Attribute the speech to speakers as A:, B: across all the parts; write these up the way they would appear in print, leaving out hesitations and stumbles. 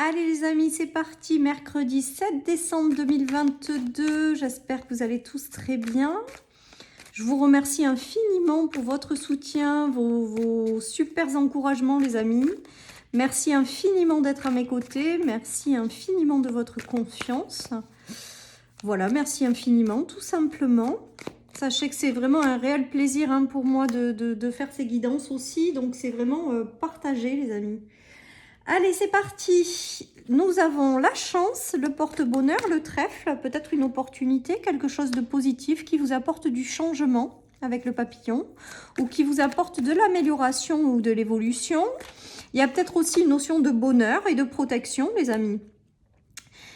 A: Allez les amis, c'est parti, mercredi 7 décembre 2022. J'espère que vous allez tous très bien. Je vous remercie infiniment pour votre soutien, vos super encouragements les amis. Merci infiniment d'être à mes côtés. Merci infiniment de votre confiance. Voilà, merci infiniment, tout simplement. Sachez que c'est vraiment un réel plaisir pour moi de faire ces guidances aussi. Donc c'est vraiment partagé les amis. Allez, c'est parti. Nous avons la chance, le porte-bonheur, le trèfle, peut-être une opportunité, quelque chose de positif qui vous apporte du changement avec le papillon ou qui vous apporte de l'amélioration ou de l'évolution. Il y a peut-être aussi une notion de bonheur et de protection, les amis.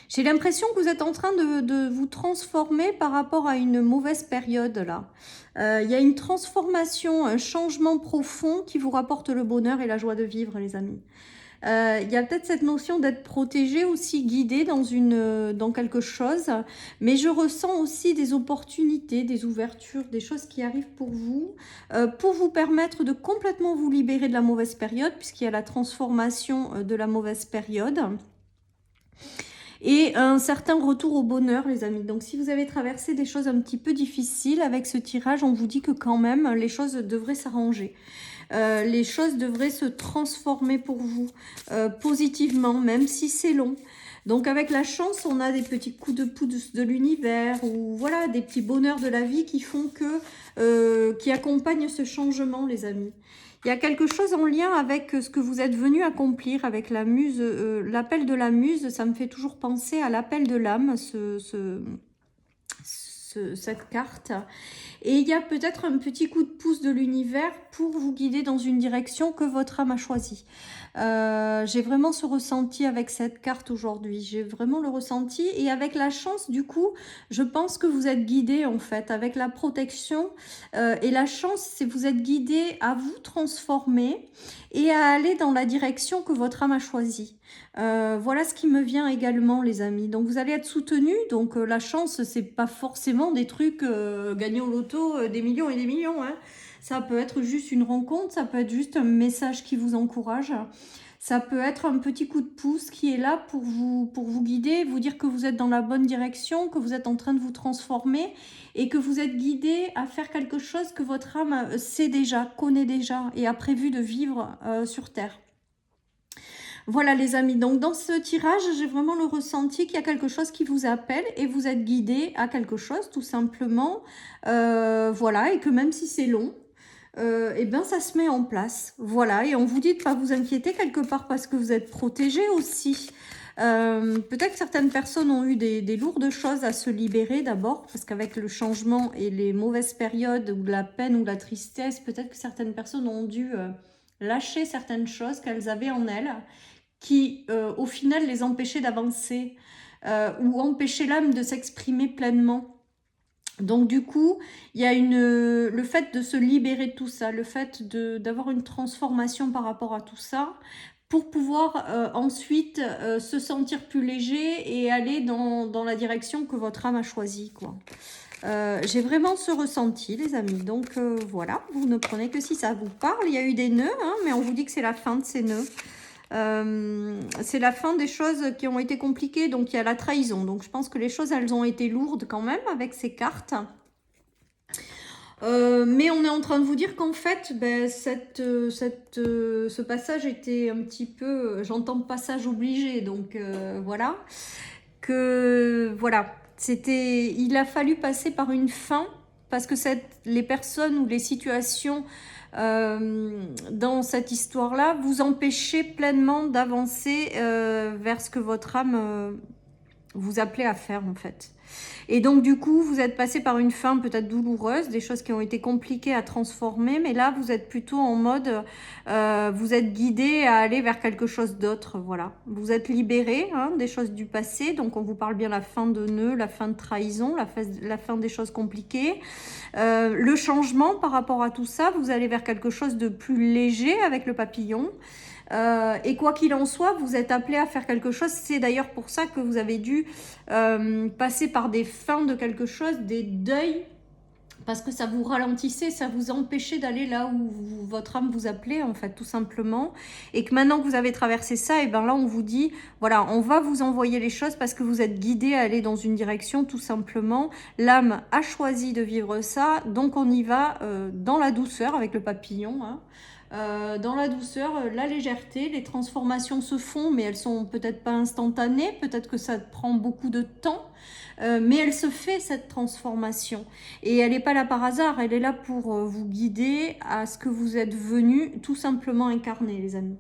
A: J'ai l'impression que vous êtes en train de vous transformer par rapport à une mauvaise période là. Il y a une transformation, un changement profond qui vous rapporte le bonheur et la joie de vivre, les amis. Il y a peut-être cette notion d'être protégé aussi, guidé dans quelque chose, mais je ressens aussi des opportunités, des ouvertures, des choses qui arrivent pour vous permettre de complètement vous libérer de la mauvaise période, puisqu'il y a la transformation de la mauvaise période. Et un certain retour au bonheur, les amis. Donc, si vous avez traversé des choses un petit peu difficiles avec ce tirage, on vous dit que quand même, les choses devraient s'arranger. Les choses devraient se transformer pour vous positivement, même si c'est long. Donc avec la chance, on a des petits coups de pouce de l'univers ou voilà, des petits bonheurs de la vie qui font que, qui accompagnent ce changement, les amis. Il y a quelque chose en lien avec ce que vous êtes venu accomplir avec la muse, l'appel de la muse, ça me fait toujours penser à l'appel de l'âme, cette carte. Et il y a peut-être un petit coup de pouce de l'univers pour vous guider dans une direction que votre âme a choisie. J'ai vraiment ce ressenti avec cette carte aujourd'hui. J'ai vraiment le ressenti. Et avec la chance, du coup, je pense que vous êtes guidé en fait. Avec la protection et la chance, c'est que vous êtes guidé à vous transformer et à aller dans la direction que votre âme a choisie. Voilà ce qui me vient également, les amis. Donc, vous allez être soutenus. Donc, la chance, c'est pas forcément des trucs gagnés au loto, des millions et des millions. Hein. Ça peut être juste une rencontre, ça peut être juste un message qui vous encourage. Ça peut être un petit coup de pouce qui est là pour vous guider, vous dire que vous êtes dans la bonne direction, que vous êtes en train de vous transformer et que vous êtes guidé à faire quelque chose que votre âme sait déjà, connaît déjà et a prévu de vivre sur Terre. Voilà les amis, donc dans ce tirage, j'ai vraiment le ressenti qu'il y a quelque chose qui vous appelle et vous êtes guidé à quelque chose tout simplement. Voilà, et que même si c'est long, et bien ça se met en place. Voilà, et on vous dit de ne pas vous inquiéter quelque part parce que vous êtes protégé aussi. Peut-être que certaines personnes ont eu des lourdes choses à se libérer d'abord, parce qu'avec le changement et les mauvaises périodes ou la peine ou la tristesse, peut-être que certaines personnes ont dû lâcher certaines choses qu'elles avaient en elles, qui au final les empêchaient d'avancer ou empêchaient l'âme de s'exprimer pleinement. Donc du coup, il y a le fait de se libérer de tout ça, le fait d'avoir une transformation par rapport à tout ça, pour pouvoir ensuite se sentir plus léger et aller dans la direction que votre âme a choisie, quoi. J'ai vraiment ce ressenti, les amis. Donc voilà, vous ne prenez que si ça vous parle. Il y a eu des nœuds, hein, mais on vous dit que c'est la fin de ces nœuds. C'est la fin des choses qui ont été compliquées, donc il y a la trahison. Donc je pense que les choses, elles ont été lourdes quand même avec ces cartes. Mais on est en train de vous dire qu'en fait, ben, ce passage était un petit peu, j'entends passage obligé, donc voilà, que voilà, il a fallu passer par une fin, parce que les personnes ou les situations dans cette histoire-là vous empêchaient pleinement d'avancer vers ce que votre âme vous appelait à faire en fait. Et donc du coup, vous êtes passé par une fin peut-être douloureuse, des choses qui ont été compliquées à transformer, mais là, vous êtes plutôt en mode, vous êtes guidé à aller vers quelque chose d'autre, voilà. Vous êtes libéré des choses du passé, donc on vous parle bien la fin de nœud, la fin de trahison, la fin des choses compliquées. Le changement par rapport à tout ça, vous allez vers quelque chose de plus léger avec le papillon. Et quoi qu'il en soit, vous êtes appelé à faire quelque chose. C'est d'ailleurs pour ça que vous avez dû passer par des fins de quelque chose, des deuils parce que ça vous ralentissait, ça vous empêchait d'aller là où votre âme vous appelait, en fait, tout simplement. Et que maintenant que vous avez traversé ça, et ben là, on vous dit, voilà, on va vous envoyer les choses parce que vous êtes guidé à aller dans une direction, tout simplement. L'âme a choisi de vivre ça, donc on y va dans la douceur, avec le papillon, hein. Dans la douceur, la légèreté, les transformations se font, mais elles sont peut-être pas instantanées, peut-être que ça prend beaucoup de temps, mais elle se fait cette transformation. Et elle n'est pas là par hasard, elle est là pour vous guider à ce que vous êtes venu tout simplement incarner, les amis.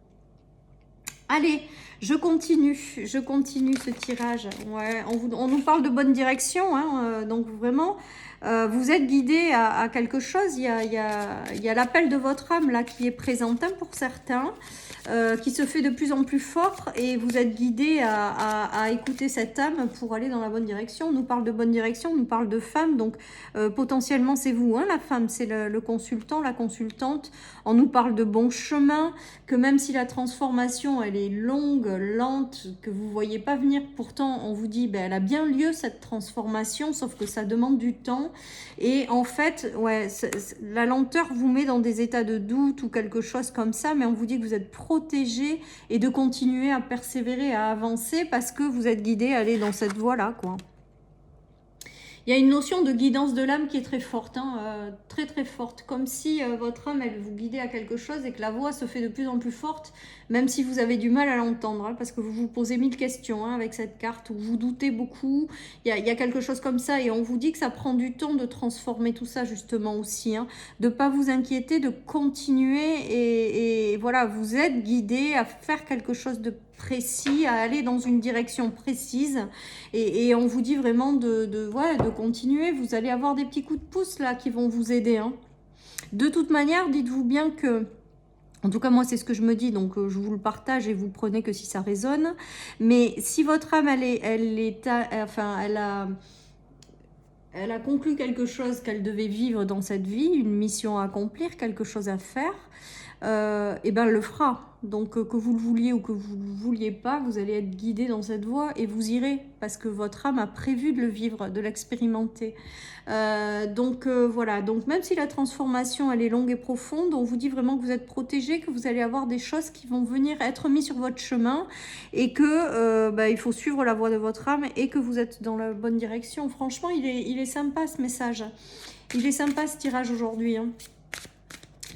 A: Allez, je continue ce tirage. Ouais, on nous parle de bonne direction, hein, donc vraiment, vous êtes guidé à quelque chose. Il y a l'appel de votre âme là qui est présent pour certains, qui se fait de plus en plus fort, et vous êtes guidé à écouter cette âme pour aller dans la bonne direction. On nous parle de bonne direction, on nous parle de femme, donc potentiellement c'est vous, hein, la femme, c'est le consultant, la consultante. On nous parle de bon chemin, que même si la transformation elle est longue, lente, que vous ne voyez pas venir, pourtant on vous dit ben, elle a bien lieu cette transformation, sauf que ça demande du temps. Et en fait, ouais, la lenteur vous met dans des états de doute ou quelque chose comme ça, mais on vous dit que vous êtes protégé et de continuer à persévérer, à avancer, parce que vous êtes guidé à aller dans cette voie-là, quoi. Il y a une notion de guidance de l'âme qui est très forte, hein, très très forte, comme si votre âme elle vous guidait à quelque chose et que la voix se fait de plus en plus forte, même si vous avez du mal à l'entendre, hein, parce que vous vous posez 1000 questions, hein, avec cette carte, ou vous doutez beaucoup, il y a quelque chose comme ça, et on vous dit que ça prend du temps de transformer tout ça justement aussi, hein, de ne pas vous inquiéter, de continuer, et voilà, vous êtes guidé à faire quelque chose de précis, à aller dans une direction précise, et on vous dit vraiment de continuer. Vous allez avoir des petits coups de pouce là qui vont vous aider, hein. De toute manière, dites-vous bien que, en tout cas moi c'est ce que je me dis, donc je vous le partage et vous prenez que si ça résonne, mais si votre âme elle a conclu quelque chose qu'elle devait vivre dans cette vie, une mission à accomplir, quelque chose à faire, et ben elle le fera. Donc que vous le vouliez ou que vous ne le vouliez pas, vous allez être guidé dans cette voie et vous irez, parce que votre âme a prévu de le vivre, de l'expérimenter. Voilà, donc même si la transformation elle est longue et profonde, on vous dit vraiment que vous êtes protégé, que vous allez avoir des choses qui vont venir être mises sur votre chemin, et que il faut suivre la voie de votre âme et que vous êtes dans la bonne direction. Franchement, il est sympa ce message, il est sympa ce tirage aujourd'hui, hein.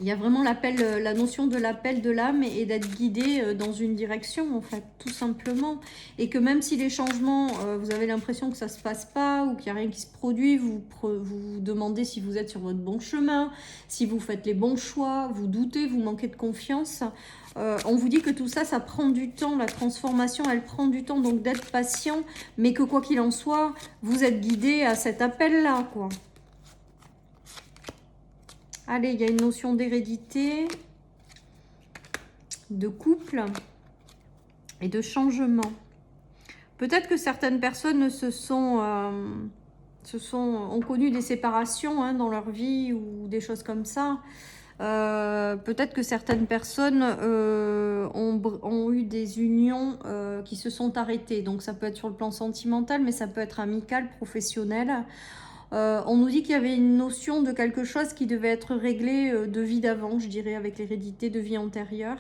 A: Il y a vraiment l'appel, la notion de l'appel de l'âme et d'être guidé dans une direction, en fait, tout simplement. Et que même si les changements, vous avez l'impression que ça ne se passe pas ou qu'il n'y a rien qui se produit, vous vous demandez si vous êtes sur votre bon chemin, si vous faites les bons choix, vous doutez, vous manquez de confiance. On vous dit que tout ça, ça prend du temps, la transformation, elle prend du temps, donc d'être patient, mais que quoi qu'il en soit, vous êtes guidé à cet appel-là, quoi. Allez, il y a une notion d'hérédité, de couple et de changement. Peut-être que certaines personnes ont connu des séparations, hein, dans leur vie ou des choses comme ça. Peut-être que certaines personnes ont eu des unions qui se sont arrêtées. Donc ça peut être sur le plan sentimental, mais ça peut être amical, professionnel. On nous dit qu'il y avait une notion de quelque chose qui devait être réglé de vie d'avant, je dirais, avec l'hérédité de vie antérieure.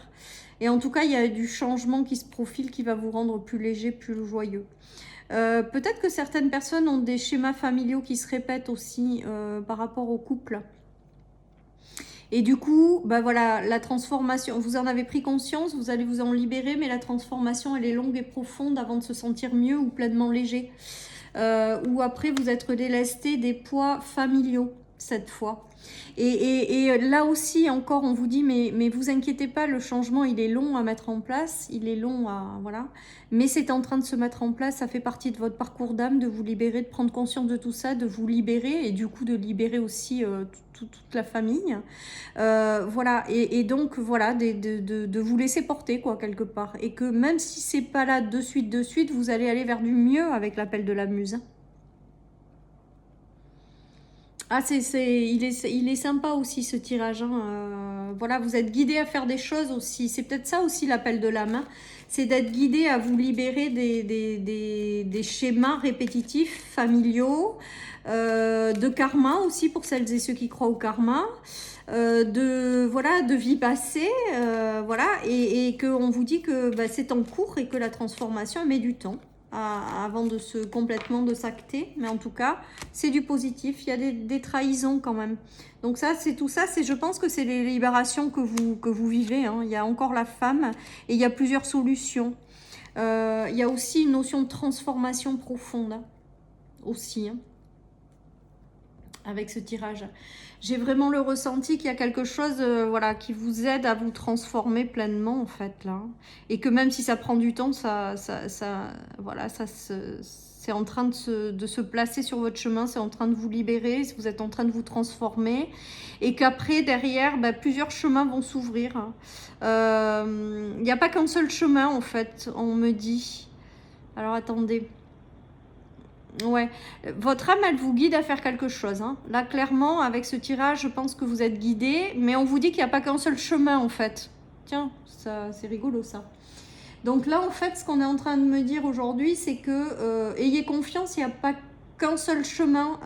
A: Et en tout cas, il y a du changement qui se profile, qui va vous rendre plus léger, plus joyeux. Peut-être que certaines personnes ont des schémas familiaux qui se répètent aussi par rapport au couple. Et du coup, voilà, la transformation, vous en avez pris conscience, vous allez vous en libérer, mais la transformation, elle est longue et profonde avant de se sentir mieux ou pleinement léger. Ou après vous êtes délesté des poids familiaux cette fois. Et là aussi encore on vous dit mais vous inquiétez pas, le changement il est long à mettre en place, il est long à voilà, mais c'est en train de se mettre en place, ça fait partie de votre parcours d'âme, de vous libérer, de prendre conscience de tout ça, de vous libérer et du coup de libérer aussi toute la famille, voilà, et donc voilà, de vous laisser porter quoi quelque part, et que même si c'est pas là de suite, vous allez aller vers du mieux avec l'appel de la muse. Ah, il est sympa aussi ce tirage, hein. Voilà, vous êtes guidé à faire des choses aussi. C'est peut-être ça aussi l'appel de l'âme, hein. C'est d'être guidé à vous libérer des schémas répétitifs, familiaux, de karma aussi pour celles et ceux qui croient au karma, voilà, de vie passée, voilà, et qu'on vous dit que bah, c'est en cours et que la transformation elle met du temps avant de complètement de s'acter, mais en tout cas c'est du positif. Il y a des trahisons quand même, donc ça c'est tout ça, je pense que c'est les libérations que vous vivez, hein. Il y a encore la femme et il y a plusieurs solutions. Il y a aussi une notion de transformation profonde, hein, aussi, hein, avec ce tirage. J'ai vraiment le ressenti qu'il y a quelque chose, voilà, qui vous aide à vous transformer pleinement en fait là, et que même si ça prend du temps, voilà, c'est en train de se placer sur votre chemin, c'est en train de vous libérer, vous êtes en train de vous transformer, et qu'après derrière, bah, plusieurs chemins vont s'ouvrir, hein. Il n'y a pas qu'un seul chemin en fait, on me dit. Alors attendez. Ouais, votre âme, elle vous guide à faire quelque chose, hein. Là, clairement, avec ce tirage, je pense que vous êtes guidé, mais on vous dit qu'il n'y a pas qu'un seul chemin, en fait. Tiens, ça, c'est rigolo, ça. Donc là, en fait, ce qu'on est en train de me dire aujourd'hui, c'est que ayez confiance, il n'y a pas qu'un seul chemin.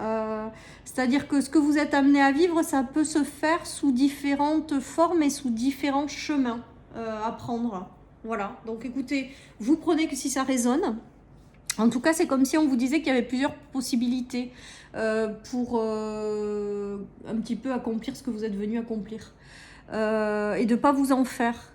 A: C'est-à-dire que ce que vous êtes amené à vivre, ça peut se faire sous différentes formes et sous différents chemins à prendre. Voilà, donc écoutez, vous prenez que si ça résonne. En tout cas, c'est comme si on vous disait qu'il y avait plusieurs possibilités pour un petit peu accomplir ce que vous êtes venu accomplir. Et de ne pas vous en faire,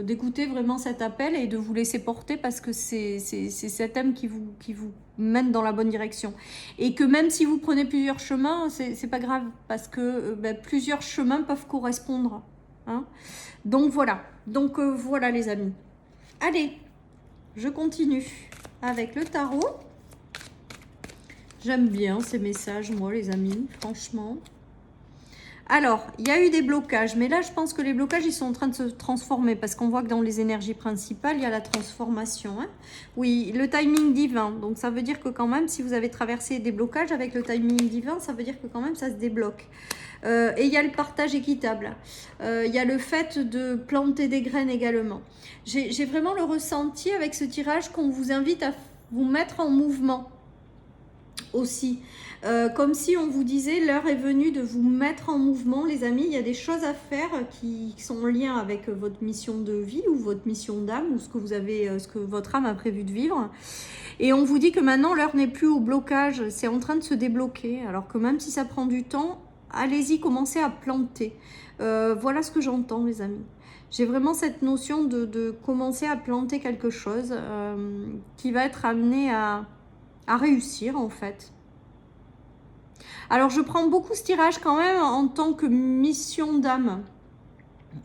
A: d'écouter vraiment cet appel et de vous laisser porter parce que c'est cet âme qui vous mène dans la bonne direction. Et que même si vous prenez plusieurs chemins, c'est pas grave parce que plusieurs chemins peuvent correspondre, hein. Donc voilà, voilà les amis. Allez, je continue avec le tarot. J'aime bien ces messages, moi, les amis, franchement. Alors, il y a eu des blocages, mais là, je pense que les blocages, ils sont en train de se transformer parce qu'on voit que dans les énergies principales, il y a la transformation, hein. Oui, le timing divin. Donc, ça veut dire que quand même, si vous avez traversé des blocages avec le timing divin, ça veut dire que quand même, ça se débloque. Et il y a le partage équitable. Il y a le fait de planter des graines également. J'ai vraiment le ressenti avec ce tirage qu'on vous invite à vous mettre en mouvement aussi. Comme si on vous disait l'heure est venue de vous mettre en mouvement, les amis. Il y a des choses à faire qui sont en lien avec votre mission de vie ou votre mission d'âme ou ce que votre âme a prévu de vivre. Et on vous dit que maintenant l'heure n'est plus au blocage, c'est en train de se débloquer. Alors que même si ça prend du temps, allez-y, commencez à planter. Voilà ce que j'entends, les amis. J'ai vraiment cette notion de commencer à planter quelque chose qui va être amené à réussir, en fait. Alors, je prends beaucoup ce tirage quand même en tant que mission d'âme,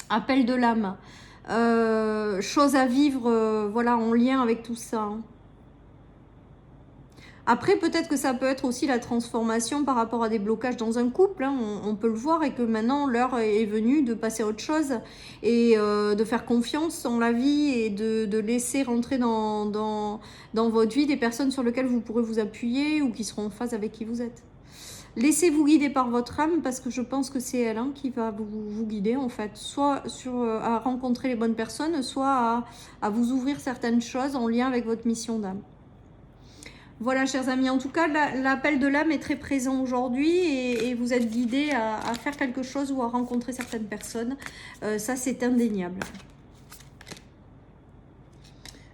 A: appel de l'âme, chose à vivre, voilà, en lien avec tout ça, hein. Après, peut-être que ça peut être aussi la transformation par rapport à des blocages dans un couple, hein. On peut le voir, et que maintenant l'heure est venue de passer à autre chose et de faire confiance en la vie et de laisser rentrer dans votre vie des personnes sur lesquelles vous pourrez vous appuyer ou qui seront en phase avec qui vous êtes. Laissez-vous guider par votre âme parce que je pense que c'est elle, hein, qui va vous guider en fait, soit à rencontrer les bonnes personnes, soit à vous ouvrir certaines choses en lien avec votre mission d'âme. Voilà, chers amis, en tout cas, l'appel de l'âme est très présent aujourd'hui et vous êtes guidés à faire quelque chose ou à rencontrer certaines personnes. Ça, c'est indéniable.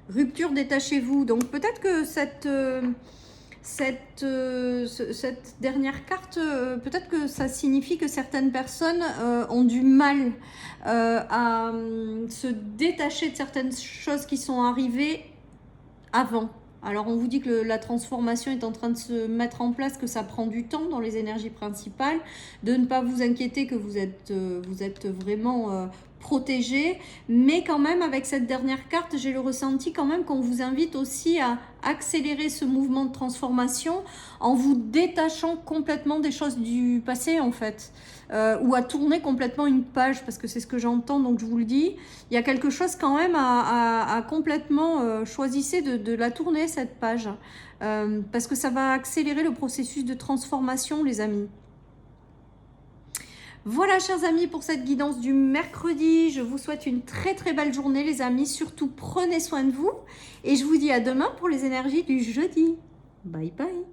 A: Rupture, détachez-vous. Donc, peut-être que cette dernière carte, peut-être que ça signifie que certaines personnes ont du mal à se détacher de certaines choses qui sont arrivées avant. Alors on vous dit que la transformation est en train de se mettre en place, que ça prend du temps dans les énergies principales, de ne pas vous inquiéter, que vous êtes vraiment protégé, mais quand même avec cette dernière carte, j'ai le ressenti quand même qu'on vous invite aussi à accélérer ce mouvement de transformation en vous détachant complètement des choses du passé en fait. Ou à tourner complètement une page, parce que c'est ce que j'entends, donc je vous le dis. Il y a quelque chose quand même à complètement choisissez de la tourner cette page, parce que ça va accélérer le processus de transformation, les amis. Voilà, chers amis, pour cette guidance du mercredi. Je vous souhaite une très très belle journée, les amis. Surtout, prenez soin de vous. Et je vous dis à demain pour les énergies du jeudi. Bye bye.